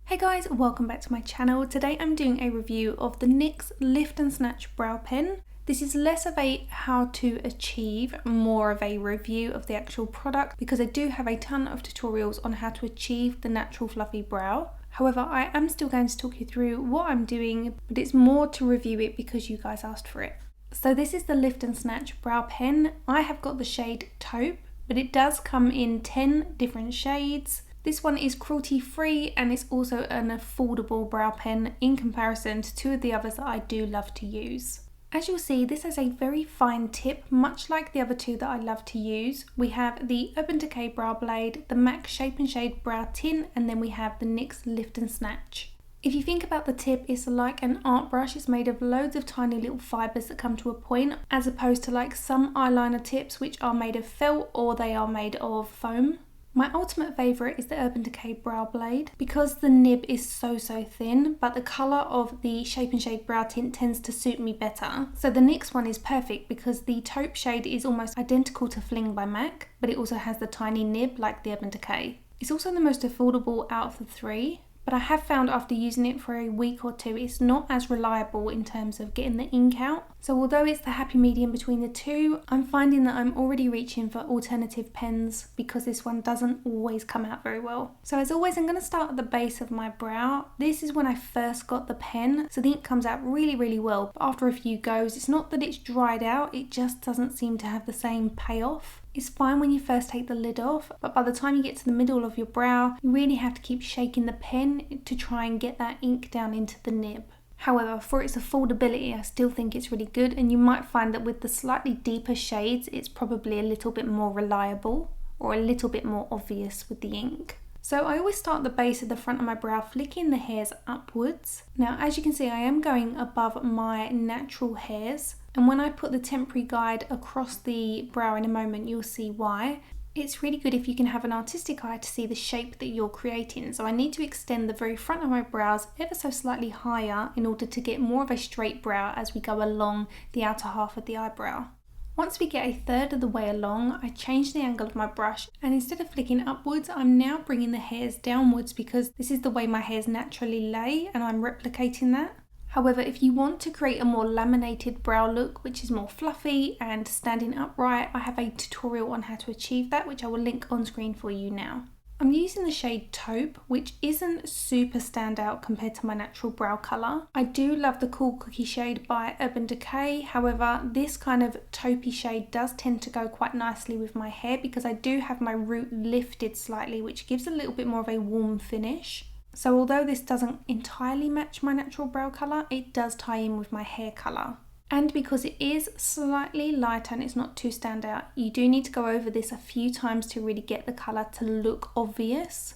Hey guys, welcome back to my channel. Today I'm doing a review of the NYX Lift and Snatch Brow Pen. This is less of a how to achieve, more of a review of the actual product because I do have a ton of tutorials on how to achieve the natural fluffy brow. However, I am still going to talk you through what I'm doing, but it's more to review it because you guys asked for it. So this is the Lift and Snatch Brow Pen. I have got the shade Taupe, but it does come in 10 different shades. This one is cruelty free and it's also an affordable brow pen in comparison to two of the others that I do love to use. As you'll see, this has a very fine tip, much like the other two that I love to use. We have the Urban Decay Brow Blade, the MAC Shape and Shade Brow Tint, and then we have the NYX Lift and Snatch. If you think about the tip, it's like an art brush. It's made of loads of tiny little fibres that come to a point, as opposed to like some eyeliner tips which are made of felt or they are made of foam. My ultimate favourite is the Urban Decay Brow Blade because the nib is so thin, but the colour of the Shape and Shade Brow Tint tends to suit me better. So the NYX one is perfect because the taupe shade is almost identical to Fling by MAC, but it also has the tiny nib like the Urban Decay. It's also the most affordable out of the three, but I have found after using it for a week or two, it's not as reliable in terms of getting the ink out. So although it's the happy medium between the two, I'm finding that I'm already reaching for alternative pens because this one doesn't always come out very well. So as always, I'm going to start at the base of my brow. This is when I first got the pen, so the ink comes out really well. But after a few goes, it's not that it's dried out, it just doesn't seem to have the same payoff. It's fine when you first take the lid off, but by the time you get to the middle of your brow, you really have to keep shaking the pen to try and get that ink down into the nib. However, for its affordability, I still think it's really good, and you might find that with the slightly deeper shades, it's probably a little bit more reliable or a little bit more obvious with the ink. So I always start at the base of the front of my brow, flicking the hairs upwards. Now, as you can see, I am going above my natural hairs. And when I put the temporary guide across the brow in a moment, you'll see why. It's really good if you can have an artistic eye to see the shape that you're creating. So I need to extend the very front of my brows ever so slightly higher in order to get more of a straight brow as we go along the outer half of the eyebrow. Once we get a third of the way along, I change the angle of my brush, and instead of flicking upwards, I'm now bringing the hairs downwards because this is the way my hairs naturally lay and I'm replicating that. However, if you want to create a more laminated brow look, which is more fluffy and standing upright, I have a tutorial on how to achieve that, which I will link on screen for you now. I'm using the shade Taupe, which isn't super standout compared to my natural brow colour. I do love the Cool Cookie shade by Urban Decay, however, this kind of taupey shade does tend to go quite nicely with my hair because I do have my root lifted slightly, which gives a little bit more of a warm finish. So although this doesn't entirely match my natural brow colour, it does tie in with my hair colour. And because it is slightly lighter and it's not too standout, you do need to go over this a few times to really get the colour to look obvious.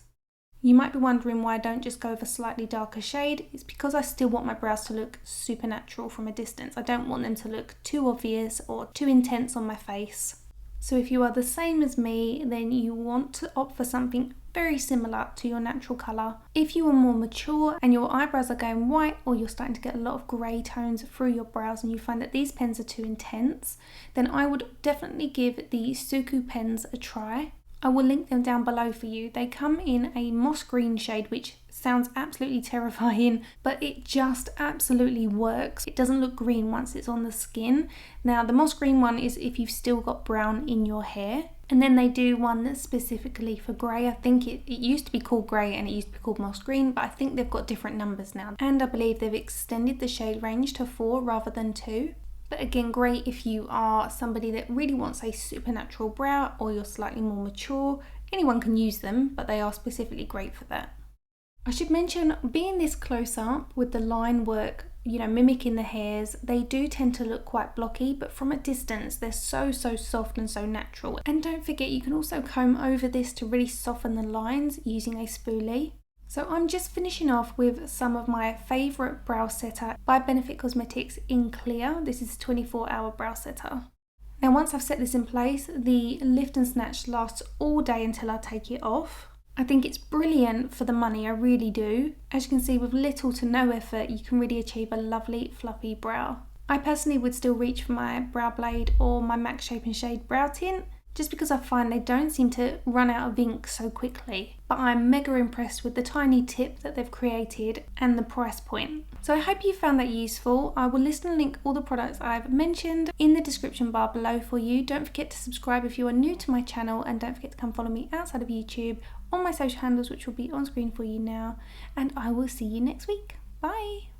You might be wondering why I don't just go with a slightly darker shade. It's because I still want my brows to look super natural from a distance. I don't want them to look too obvious or too intense on my face. So if you are the same as me, then you want to opt for something very similar to your natural colour. If you are more mature and your eyebrows are going white, or you're starting to get a lot of grey tones through your brows and you find that these pens are too intense, then I would definitely give the SUQQU pens a try. I will link them down below for you. They come in a moss green shade, which sounds absolutely terrifying, but it just absolutely works. It doesn't look green once it's on the skin. Now, the moss green one is if you've still got brown in your hair. And then they do one that's specifically for grey. I think it used to be called grey and it used to be called moss green, but I think they've got different numbers now. And I believe they've extended the shade range to 4 rather than 2. But again, great if you are somebody that really wants a supernatural brow or you're slightly more mature. Anyone can use them, but they are specifically great for that. I should mention, being this close up with the line work, mimicking the hairs, they do tend to look quite blocky, but from a distance they're so soft and so natural. And don't forget, you can also comb over this to really soften the lines using a spoolie. So I'm just finishing off with some of my favourite brow setter by Benefit Cosmetics in Clear. This is a 24-hour brow setter. Now once I've set this in place, the Lift and Snatch lasts all day until I take it off. I think it's brilliant for the money, I really do. As you can see, with little to no effort, you can really achieve a lovely fluffy brow. I personally would still reach for my brow blade or my MAC Shape and Shade brow tint, just because I find they don't seem to run out of ink so quickly. But I'm mega impressed with the tiny tip that they've created and the price point. So I hope you found that useful. I will list and link all the products I've mentioned in the description bar below for you. Don't forget to subscribe if you are new to my channel, and don't forget to come follow me outside of YouTube on my social handles, which will be on screen for you now. And I will see you next week. Bye!